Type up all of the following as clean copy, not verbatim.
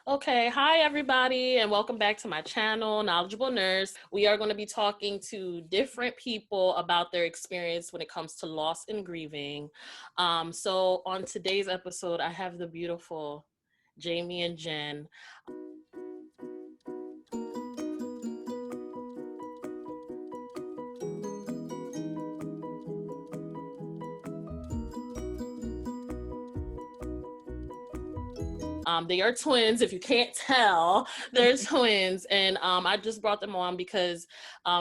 Okay, hi everybody, and welcome back to my channel, Knowledgeable Nurse. We are going to be talking to different people about their experience when it comes to loss and grieving. So on today's episode, I have the beautiful Jamie and Jenn. They are twins. If you can't tell, they're twins. And I just brought them on because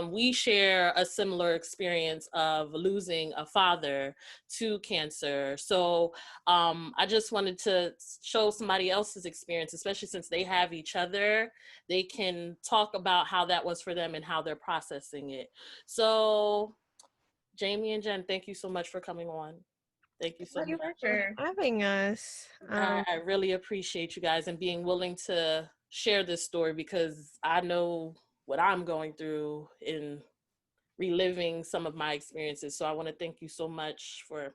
we share a similar experience of losing a father to cancer. So I just wanted to show somebody else's experience, especially since they have each other. They can talk about how that was for them and how they're processing it. So, Jamie and Jenn, thank you so much for coming on. Thank you so Thank you much. for having us. I really appreciate you guys and being willing to share this story because I know what I'm going through in reliving some of my experiences. So I want to thank you so much for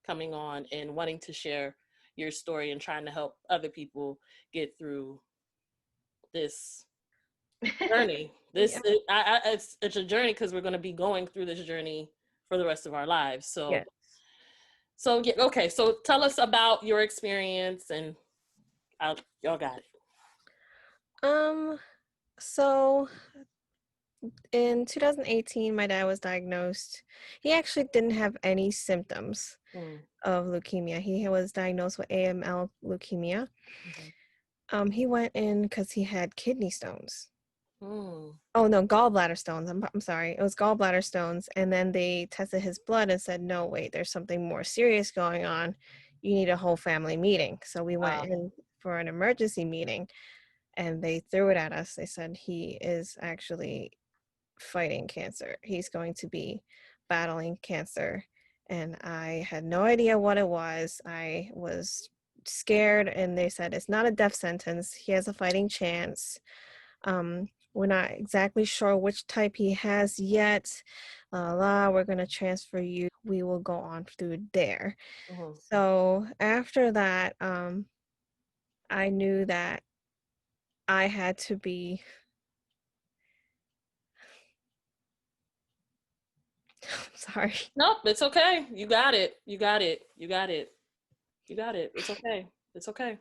coming on and wanting to share your story and trying to help other people get through this journey. Yeah. It's a journey because we're going to be going through this journey for the rest of our lives. Yes. So yeah, okay. So tell us about your experience and y'all got it. Um, so in 2018, my dad was diagnosed. He actually didn't have any symptoms Mm. of leukemia. He was diagnosed with AML leukemia. Mhm. He went in because he had kidney stones. Mm. Oh no, gallbladder stones. I'm sorry. It was gallbladder stones. And then they tested his blood and said, no, wait, there's something more serious going on. You need a whole family meeting. So we went Wow. in for an emergency meeting and they threw it at us. They said he is actually fighting cancer. He's going to be battling cancer. And I had no idea what it was. I was scared and they said it's not a death sentence. He has a fighting chance. We're not exactly sure which type he has yet. We're going to transfer you. We will go on through there. Mhm. So after that, I knew that I had to be, I'm sorry. Nope, it's okay. You got it. You got it. You got it. You got it. It's okay. It's okay.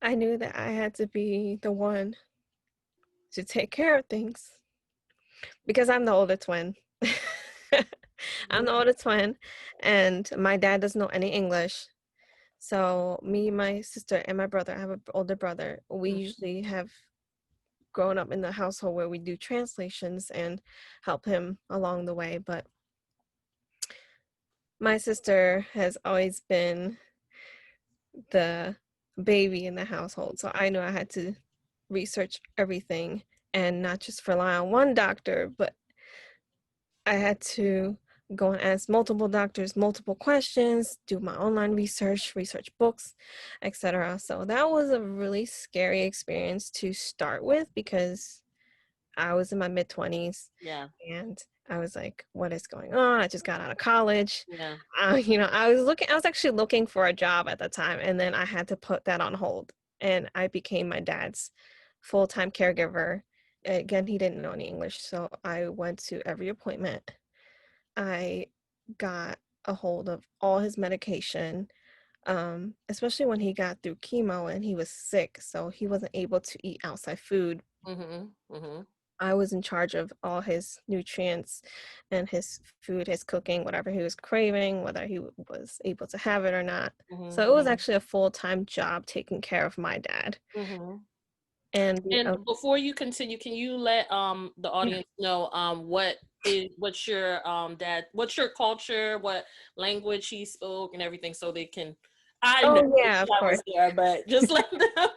I knew that I had to be the one to take care of things because I'm the older twin. I'm Mhm. the older twin, and my dad doesn't know any English. So me, my sister, and my brother, I have an older brother. We Mm. usually have grown up in the household where we do translations and help him along the way. But my sister has always been the baby in the household. So I knew I had to research everything and not just rely on one doctor, but I had to go and ask multiple doctors multiple questions, do my online research books, etc. So that was a really scary experience to start with because I was in my mid 20s Yeah. and I was like, what is going on? I just got out of college. Yeah. I was actually looking for a job at the time, and then I had to put that on hold. And I became my dad's full-time caregiver. Again, he didn't know any English, so I went to every appointment. I got a hold of all his medication, especially when he got through chemo and he was sick, so he wasn't able to eat outside food. Mhm. Mhm. I was in charge of all his nutrients and his food, his cooking, whatever he was craving, whether he was able to have it or not. So Mhm. it was actually a full-time job taking care of my dad. Mhm. And And before you continue, can you let the yeah. audience know what's your what's your culture, what language he spoke and everything so they can I know Oh yeah, of I course. was there, but just let them let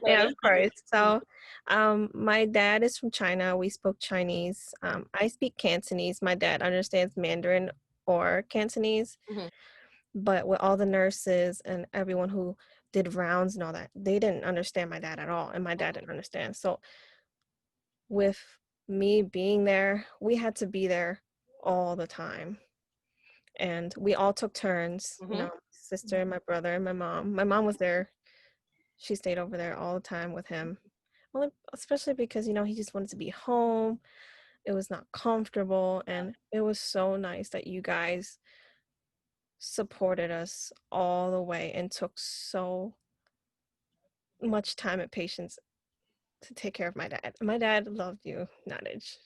Yeah, us of know. course. So, my dad is from China. We spoke Chinese. I speak Cantonese. My dad understands Mandarin or Cantonese. Mhm. But with all the nurses and everyone who did rounds and all that, they didn't understand my dad at all, and my dad didn't understand. So with me being there, we had to be there all the time, and we all took turns, Mhm. sister and my brother and my mom. My mom was there. She stayed over there all the time with him. Well, especially because, he just wanted to be home. It was not comfortable. And it was so nice that you guys supported us all the way and took so much time and patience to take care of my dad. My dad loved you, Nadej.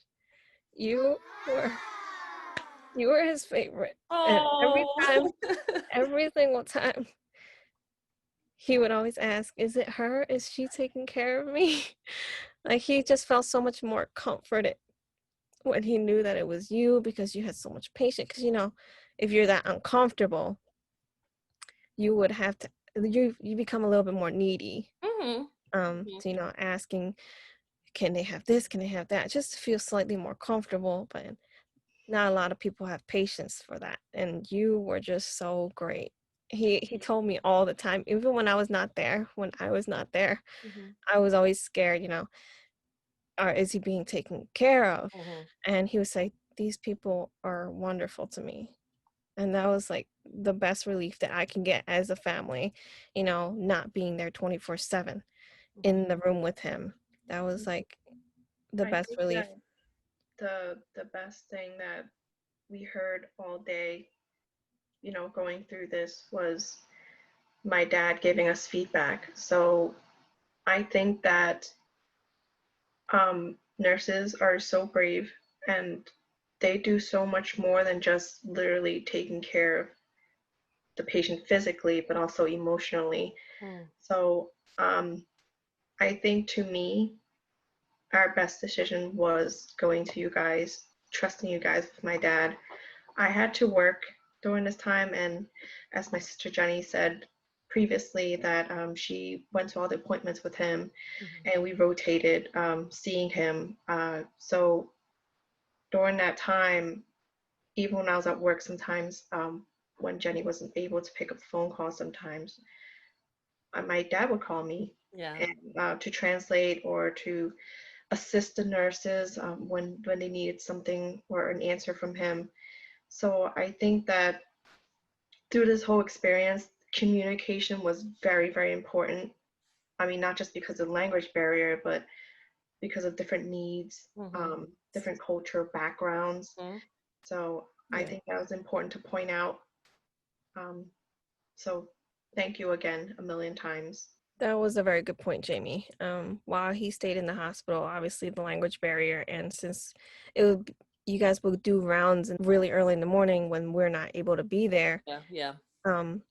You were you were his favorite. And Oh. every single time, he would always ask, "Is it her? Is she taking care of me?" Like he just felt so much more comforted when he knew that it was you because you had so much patience. Because if you're that uncomfortable, you would have to you become a little bit more needy. Mm-hmm. So asking, can they have this? Can they have that? Just to feel slightly more comfortable, but not a lot of people have patience for that. And you were just so great. He told me all the time, even when I was not there, Mm-hmm. I was always scared, or is he being taken care of? Mm-hmm. And he would say, these people are wonderful to me. And that was like the best relief that I can get as a family, not being there 24/7 in the room with him. That was like the I best think relief. that the best thing that we heard all day, going through this was my dad giving us feedback. So I think that nurses are so brave and they do so much more than just literally taking care of the patient physically, but also emotionally. Mm-hmm. So I think to me, our best decision was going to you guys, trusting you guys with my dad. I had to work during this time, and as my sister Jenny said previously, that she went to all the appointments with him, and we rotated seeing him. So during that time, even when I was at work, sometimes when Jenny wasn't able to pick up the phone call, sometimes my dad would call me Yeah. and to translate or to assist the nurses when they needed something or an answer from him. So I think that through this whole experience, communication was very, very important. I mean, not just because of the language barrier, but because of different needs, Mm-hmm. different culture backgrounds. Mm-hmm. So I Yeah. think that was important to point out. Um, so thank you again a million times. That was a very good point, Jamie. While he stayed in the hospital, obviously the language barrier, and since you guys would do rounds really early in the morning when we're not able to be there. Yeah. Yeah. Um,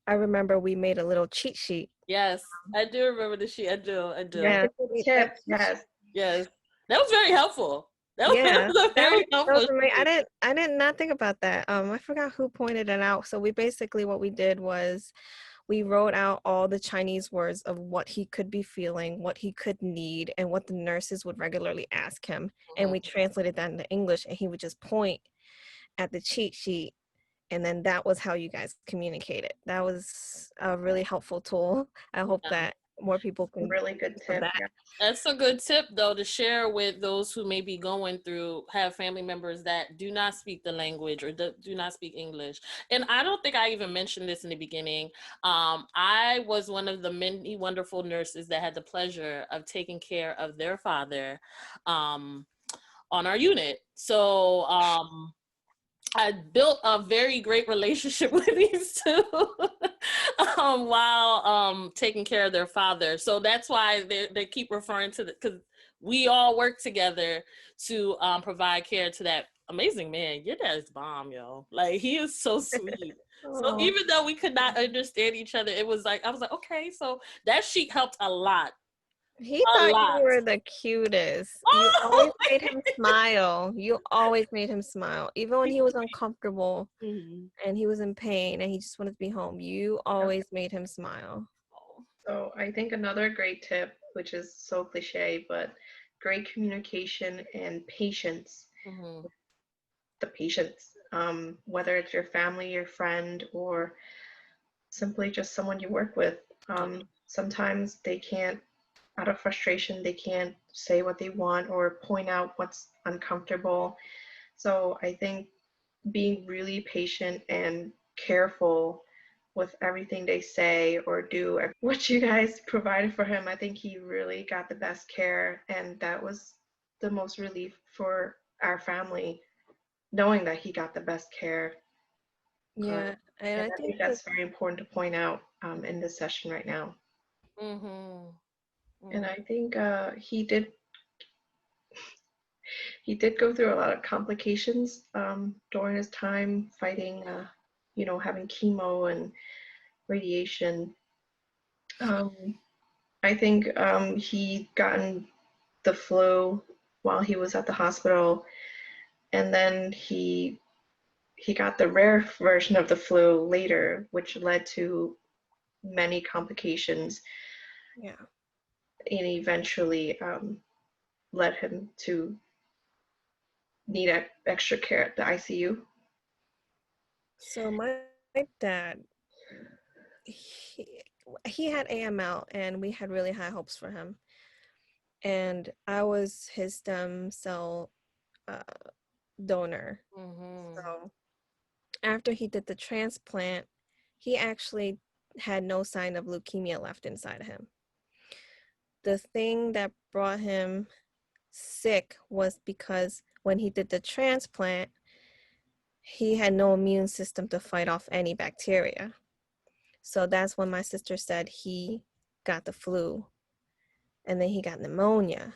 I remember we made a little cheat sheet. Yes, I do remember the sheet. I do. I do. Yeah, that Tips, yes. Yes, that was very helpful. That was, yeah, that was a very that was helpful amazing. sheet. I did not think about that. I forgot who pointed it out. So we basically what we did was we wrote out all the Chinese words of what he could be feeling, what he could need, and what the nurses would regularly ask him. And we translated that into English, and he would just point at the cheat sheet. And then that was how you guys communicated. That was a really helpful tool. I hope Yeah. that more people can Really good use tip. that. Yeah. That's a good tip, though, to share with those who may be going through, have family members that do not speak the language or do not speak English. And I don't think I even mentioned this in the beginning. I was one of the many wonderful nurses that had the pleasure of taking care of their father on our unit. So I built a very great relationship with these two while taking care of their father. So that's why they keep referring to because we all work together to provide care to that amazing man. Your dad's bomb, yo. Like he is so sweet. So Oh, even though we could not understand each other, it was like I was like, okay, so that sheet helped a lot. he A thought you lot. were the cutest. You Oh! always made him smile. You always made him smile. Even when he was uncomfortable Mhm. and he was in pain and he just wanted to be home, you always made him smile. So I think another great tip, which is so cliche, but great communication and patience. Mhm. The patience, whether it's your family, your friend, or simply just someone you work with. Sometimes they can't, out of frustration, they can't say what they want or point out what's uncomfortable. So I think being really patient and careful with everything they say or do. What you guys provided for him, I think he really got the best care, and that was the most relief for our family, knowing that he got the best care. Yeah, and And I I think think that that's very important to point out in this session right now. Mm-hmm. And Mm-hmm. I think he did go through a lot of complications during his time fighting, having chemo and radiation. Um, I think he gotten the flu while he was at the hospital, and then he got the rare version of the flu later, which led to many complications, yeah. and eventually led him to need extra care at the ICU. So my dad, he, he had AML, and we had really high hopes for him. And I was his stem cell uh, donor. Mm-hmm. So after he did the transplant, he actually had no sign of leukemia left inside of him. The thing that brought him sick was because when he did the transplant, he had no immune system to fight off any bacteria. So that's when my sister said he got the flu, and then he got pneumonia,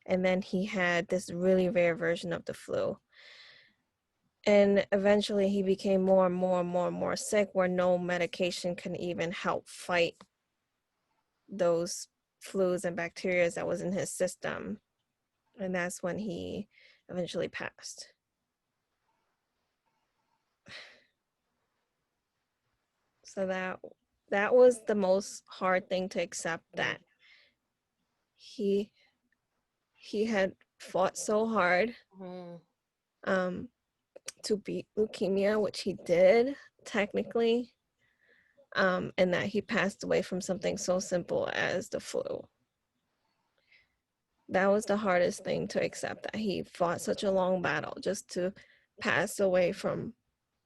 and then he had this really rare version of the flu. And eventually he became more and more and more and more sick, where no medication can even help fight those flus and bacteria that was in his system. And that's when he eventually passed. So that was the most hard thing to accept, that he had fought so hard Mm-hmm. um, to beat leukemia, which he did technically, and that he passed away from something so simple as the flu. That was the hardest thing to accept, that he fought such a long battle just to pass away from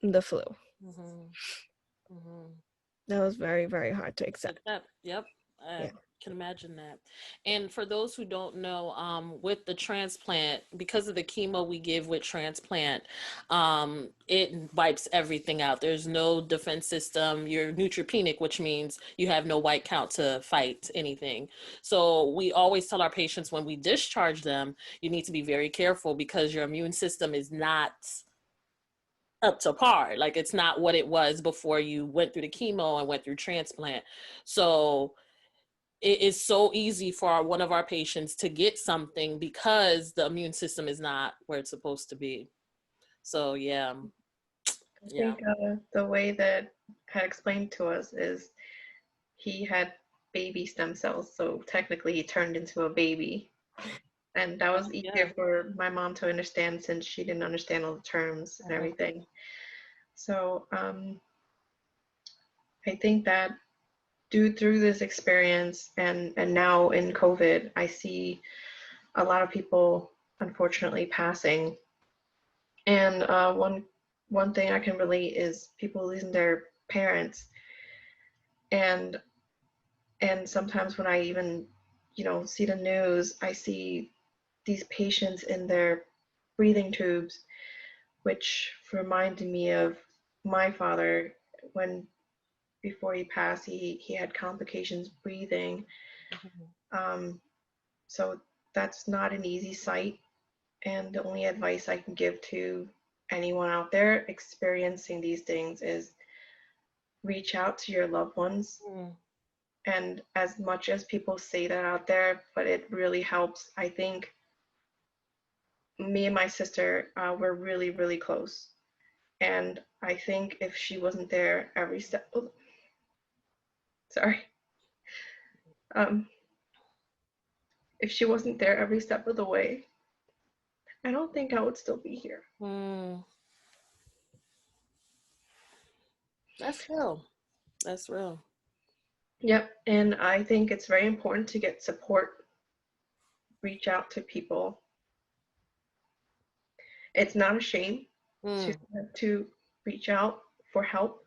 the flu. Mm-hmm. Mm-hmm. That was very, very hard to Like accept. that. Yep. I Yeah. can imagine that. And for those who don't know, with the transplant, because of the chemo we give with transplant, it wipes everything out. There's no defense system. You're neutropenic, which means you have no white count to fight anything. So we always tell our patients when we discharge them, you need to be very careful because your immune system is not up to par. Like it's not what it was before you went through the chemo and went through transplant. So it is so easy for one of our patients to get something because the immune system is not where it's supposed to be. So yeah, I yeah, think the way that had explained to us is he had baby stem cells, so technically he turned into a baby. And that was yeah. easier for my mom to understand since she didn't understand all the terms and Mhm. everything. So I think that due through this experience and now in COVID, I see a lot of people unfortunately passing. And one thing I can relate is people losing their parents. And sometimes when I even, see the news, I see these patients in their breathing tubes, which reminded me of my father when before he passed, he had complications breathing. Mhm. Um, so that's not an easy sight. And the only advice I can give to anyone out there experiencing these things is reach out to your loved ones. Mhm. And as much as people say that out there, but it really helps. I think me and my sister were really, really close. And I think if she wasn't there every step, oh, sorry, um, if she wasn't there every step of the way, I don't think I would still be here. Mm. That's real. That's real. Yep. And I think it's very important to get support, reach out to people. It's not a shame to Mm. to reach out for help.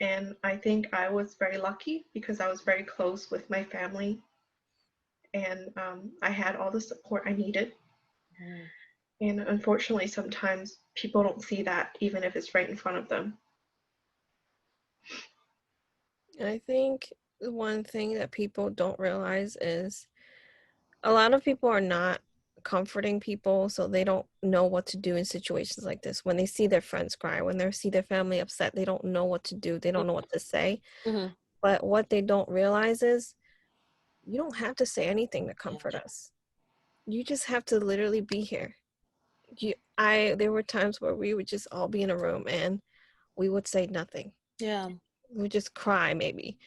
And I think I was very lucky because I was very close with my family, and I had all the support I needed. Mm-hmm. And unfortunately, sometimes people don't see that even if it's right in front of them. I think the one thing that people don't realize is a lot of people are not comforting people, so they don't know what to do in situations like this. When they see their friends cry, when they see their family upset, they don't know what to do. They don't know what to say. Mm-hmm. But what they don't realize is you don't have to say anything to comfort us. You just have to literally be here. There were times where we would just all be in a room and we would say nothing. Yeah. We would just cry maybe,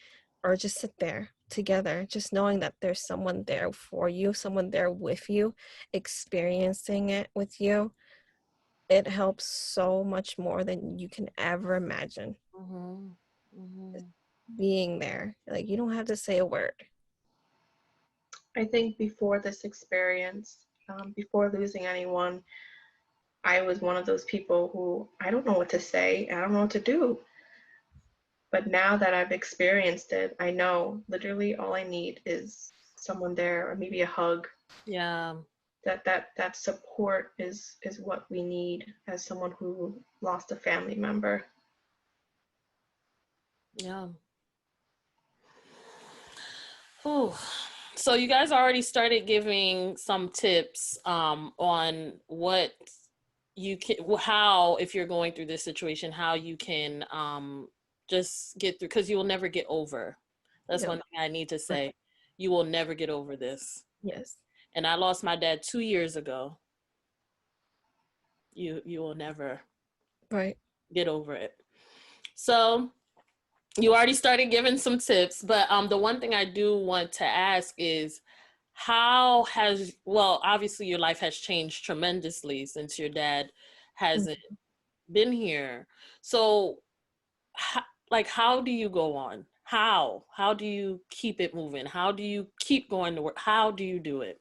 or just sit there together, just knowing that there's someone there for you, someone there with you, experiencing it with you. It helps so much more than you can ever imagine. Mm-hmm. Mm-hmm. Being there, like, you don't have to say a word. I think before this experience, before losing anyone, I was one of those people who I don't know what to say, I don't know what to do. But now that I've experienced it, I know literally all I need is someone there, or maybe a hug. Yeah. That support is what we need as someone who lost a family member. Yeah. Whew. So you guys already started giving some tips on what you can, how, if you're going through this situation, how you can just get through, because you will never get over. That's No. one thing I need to say. You will never get over this. Yes. And I lost my dad 2 years ago. You will never Right. get over it. So you already started giving some tips, but the one thing I do want to ask is, how has, well, obviously your life has changed tremendously since your dad hasn't been here. So like, how do you go on? How do you keep it moving? How do you keep going to work? How do you do it?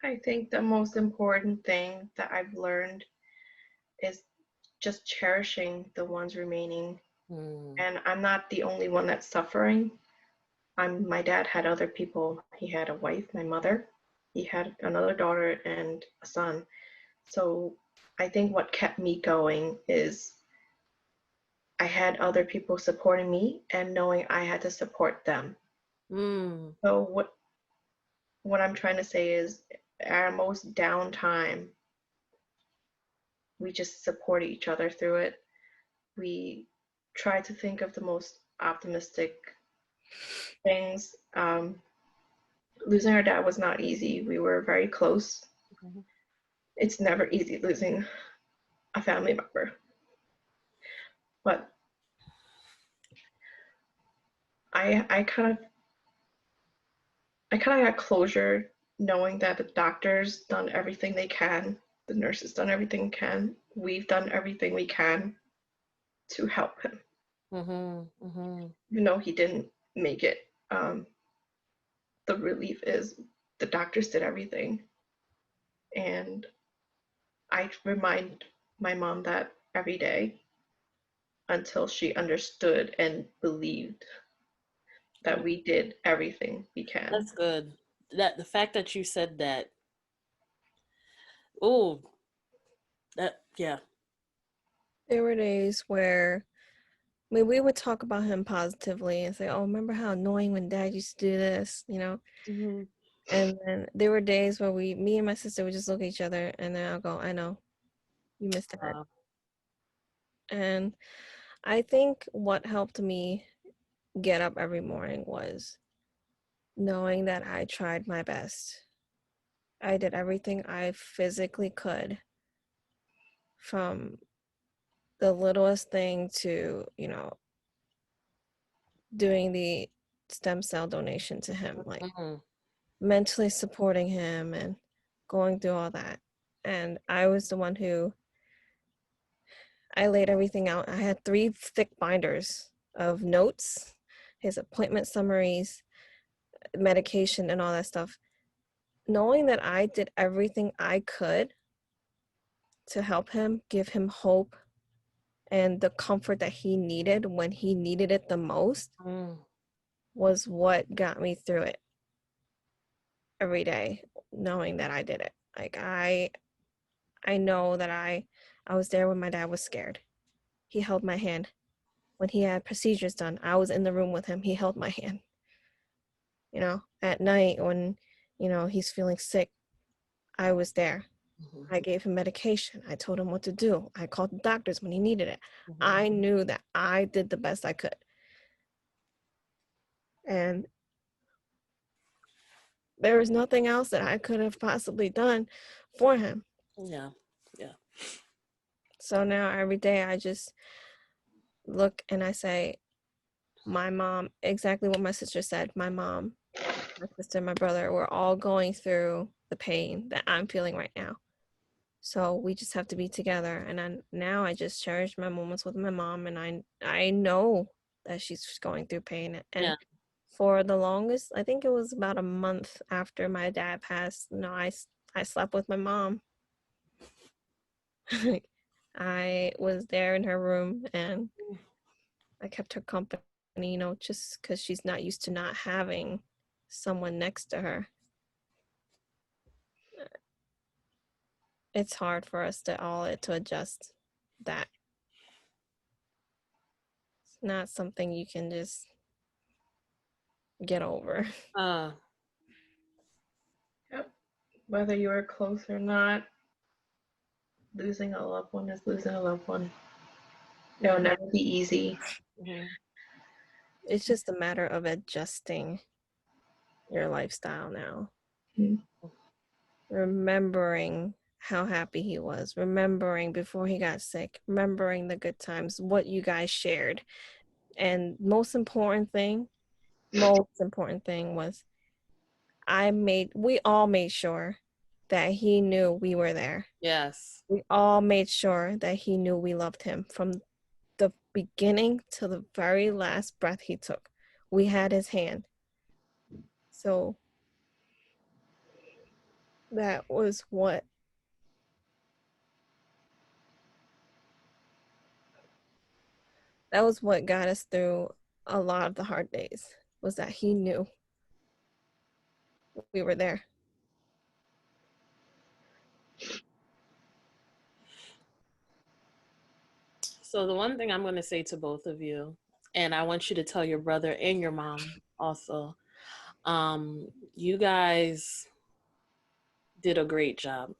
I think the most important thing that I've learned is just cherishing the ones remaining. And I'm not the only one that's suffering. My dad had other people. He had a wife, my mother. He had another daughter and a son. So I think what kept me going is I had other people supporting me and knowing I had to support them. Mm. So what I'm trying to say is, at our most down time, we just support each other through it. We try to think of the most optimistic things. Losing our dad was not easy. We were very close. Mm-hmm. It's never easy losing a family member. But I kind of got closure knowing that the doctors done everything they can, the nurses done everything they can, we've done everything we can to help him. Mm-hmm. Mm-hmm. Even though he didn't make it, the relief is the doctors did everything. And I remind my mom that every day until she understood and believed that we did everything we can. That's good. That the fact that you said that, oh, that, yeah. There were days where, I mean, we would talk about him positively and say, "Oh, remember how annoying when Dad used to do this," you know? Mm-hmm. And then there were days where me and my sister would just look at each other, and then I'll go, "I know, you missed Dad." And I think what helped me get up every morning was knowing that I tried my best. I did everything I physically could, from the littlest thing to, doing the stem cell donation to him, like Mm-hmm. mentally supporting him and going through all that. And I was the one who, I laid everything out. I had 3 thick binders of notes, his appointment summaries, medication, and all that stuff. Knowing that I did everything I could to help him, give him hope, and the comfort that he needed when he needed it the most Mm. was what got me through it every day, knowing that I did it. Like I know that I was there when my dad was scared. He held my hand. When he had procedures done, I was in the room with him. He held my hand. You know, at night when, you know, he's feeling sick, I was there. Mhm. I gave him medication. I told him what to do. I called the doctors when he needed it. Mhm. I knew that I did the best I could. And there was nothing else that I could have possibly done for him. Yeah. Yeah. So now every day I just look and I say, my mom, exactly what my sister said, my mom, my sister, my brother, we're all going through the pain that I'm feeling right now. So we just have to be together. And now I just cherish my moments with my mom, and I know that she's going through pain. And Yeah. for the longest, I think it was about a month after my dad passed, you know, I slept with my mom. I was there in her room and I kept her company, you know, just because she's not used to not having someone next to her. It's hard for us to adjust that. It's not something you can just get over. Uh, Yep. Whether you are close or not, losing a loved one is losing a loved one. It'll never be easy. mhm. It's just a matter of adjusting your lifestyle now. Mhm. Remembering how happy he was, remembering before he got sick, remembering the good times, what you guys shared. And most important thing was we all made sure that he knew we were there. Yes. We all made sure that he knew we loved him from the beginning to the very last breath he took. We had his hand. So that was what got us through a lot of the hard days, was that he knew we were there. So the one thing I'm going to say to both of you, and I want you to tell your brother and your mom also, you guys did a great job.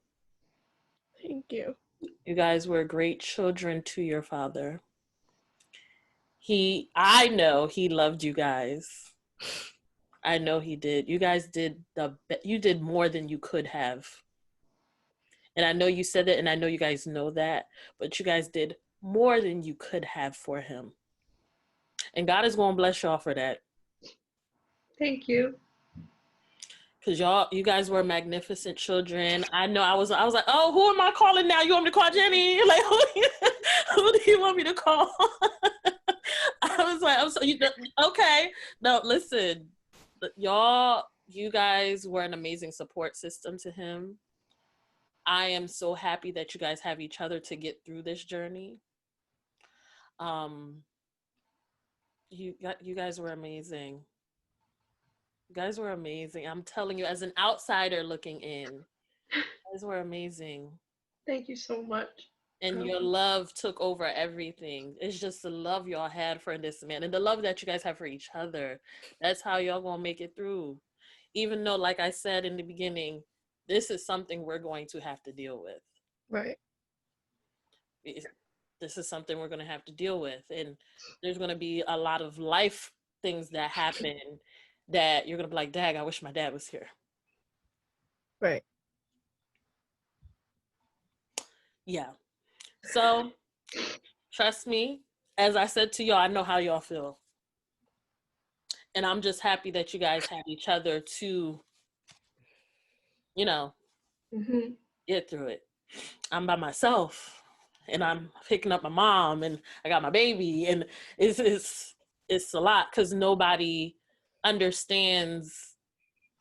Thank you. You guys were great children to your father. I know he loved you guys. I know he did. You guys you did more than you could have. And I know you said it, and I know you guys know that, but you guys did more than you could have for him. And God is going to bless y'all for that. Thank you. Cause you guys were magnificent children. I know I was like, oh, who am I calling now? You want me to call Jenny? Like, who do you want me to call? I was like, okay. No, listen, you guys were an amazing support system to him. I am so happy that you guys have each other to get through this journey. You guys were amazing. You guys were amazing. I'm telling you, as an outsider looking in, you guys were amazing. Thank you so much. And your love took over everything. It's just the love y'all had for this man and the love that you guys have for each other. That's how y'all gonna make it through. Even though, like I said in the beginning, this is something we're going to have to deal with. Right. This is something we're going to have to deal with. And there's going to be a lot of life things that happen that you're going to be like, dag, I wish my dad was here. Right. Yeah. So trust me, as I said to y'all, I know how y'all feel. And I'm just happy that you guys have each other to, get through it. I'm by myself and I'm picking up my mom and I got my baby, and it's a lot because nobody understands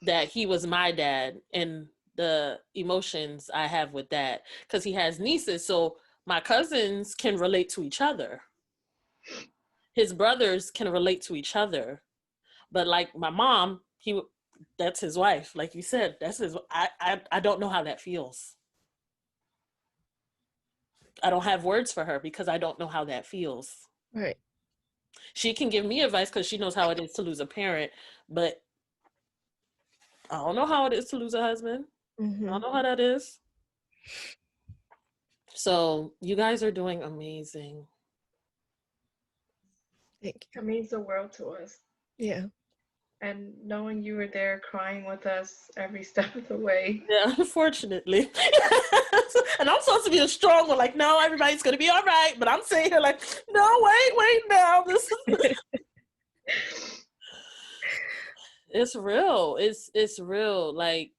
that he was my dad and the emotions I have with that, because he has nieces. So My cousins can relate to each other. His brothers can relate to each other. But like my mom, that's his wife. Like you said, that's his. I don't know how that feels. I don't have words for her because I don't know how that feels. Right. She can give me advice because she knows how it is to lose a parent, but I don't know how it is to lose a husband. Mm-hmm. I don't know how that is. So you guys are doing amazing. Thank you. It means the world to us. Yeah. And knowing you were there crying with us every step of the way. Yeah, unfortunately. And I'm supposed to be the strong one, like, no, everybody's gonna be all right. But I'm sitting here like, no, wait now. This is it's real. It's real. Like,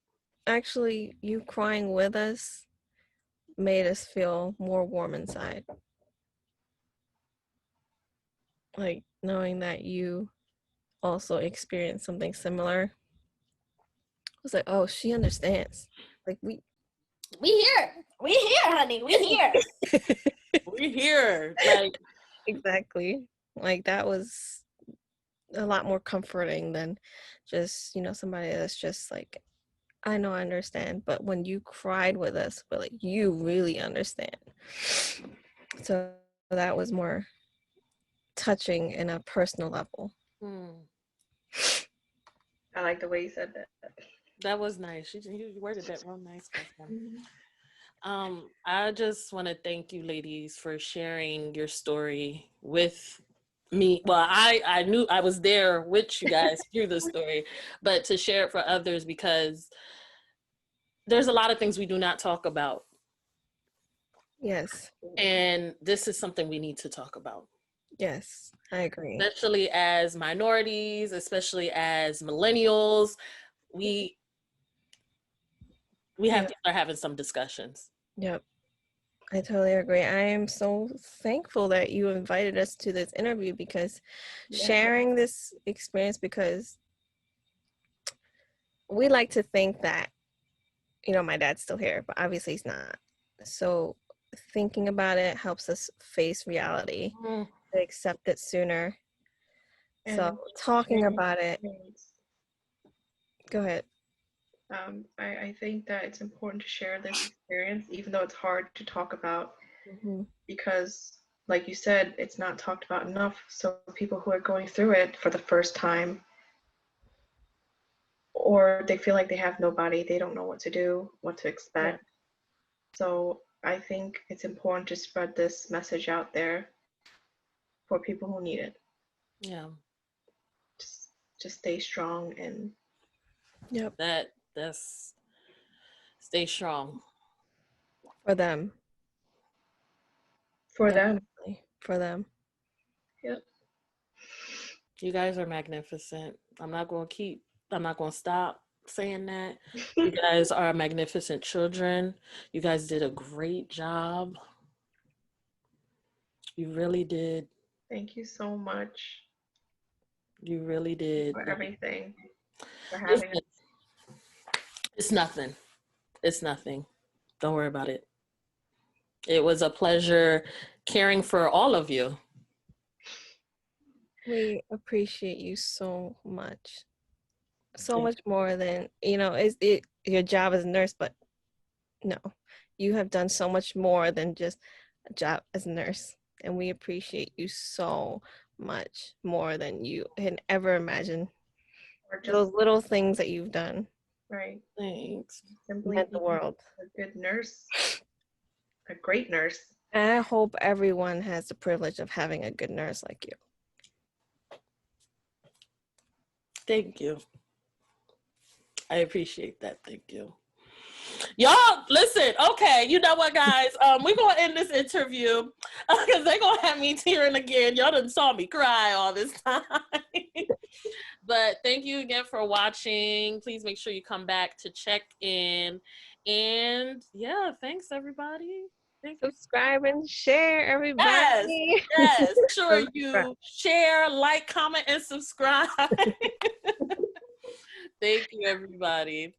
Actually, you crying with us made us feel more warm inside. Like knowing that you also experienced something similar. I was like, oh, she understands. Like we here, honey, we here. we're here. Like, exactly. Like that was a lot more comforting than just, somebody that's just like, I know I understand, but when you cried with us, but like you really understand. So that was more touching in a personal level. I like the way you said that. that was nice. You worded that real nice, Kristen. I just want to thank you, ladies, for sharing your story with me. Well, I knew I was there with you guys through the story, but to share it for others because there's a lot of things we do not talk about. Yes. And this is something we need to talk about. Yes, I agree. Especially as minorities, especially as millennials, we have to start having some discussions. Yep. I totally agree. I am so thankful that you invited us to this interview because sharing this experience, because we like to think that, my dad's still here, but obviously he's not. So thinking about it helps us face reality, to accept it sooner. And so talking about it. Go ahead. I think that it's important to share this experience, even though it's hard to talk about, because, like you said, it's not talked about enough. So people who are going through it for the first time, or they feel like they have nobody, they don't know what to do, what to expect. So I think it's important to spread this message out there for people who need it. Yeah. Just stay strong and. Yep. That's stay strong. For them. For them. For them. Yep. You guys are magnificent. I'm not going to stop saying that. You guys are magnificent children. You guys did a great job. You really did. Thank you so much. You really did. For everything. For having us. It's nothing. It's nothing. Don't worry about it. It was a pleasure caring for all of you. We appreciate you so much. So much more than, your job as a nurse, but no, you have done so much more than just a job as a nurse. And we appreciate you so much more than you can ever imagine. Or just those little things that you've done. Right. Thanks. Simply meant the world. A good nurse. A great nurse. And I hope everyone has the privilege of having a good nurse like you. Thank you. I appreciate that. Thank you. Y'all, listen. Okay, you know what, guys? We're gonna end this interview because they're gonna have me tearing again. Y'all done saw me cry all this time. But thank you again for watching. Please make sure you come back to check in. And yeah, thanks everybody. Subscribe and share, everybody. Yes. Sure you share, like, comment, and subscribe. Thank you, everybody.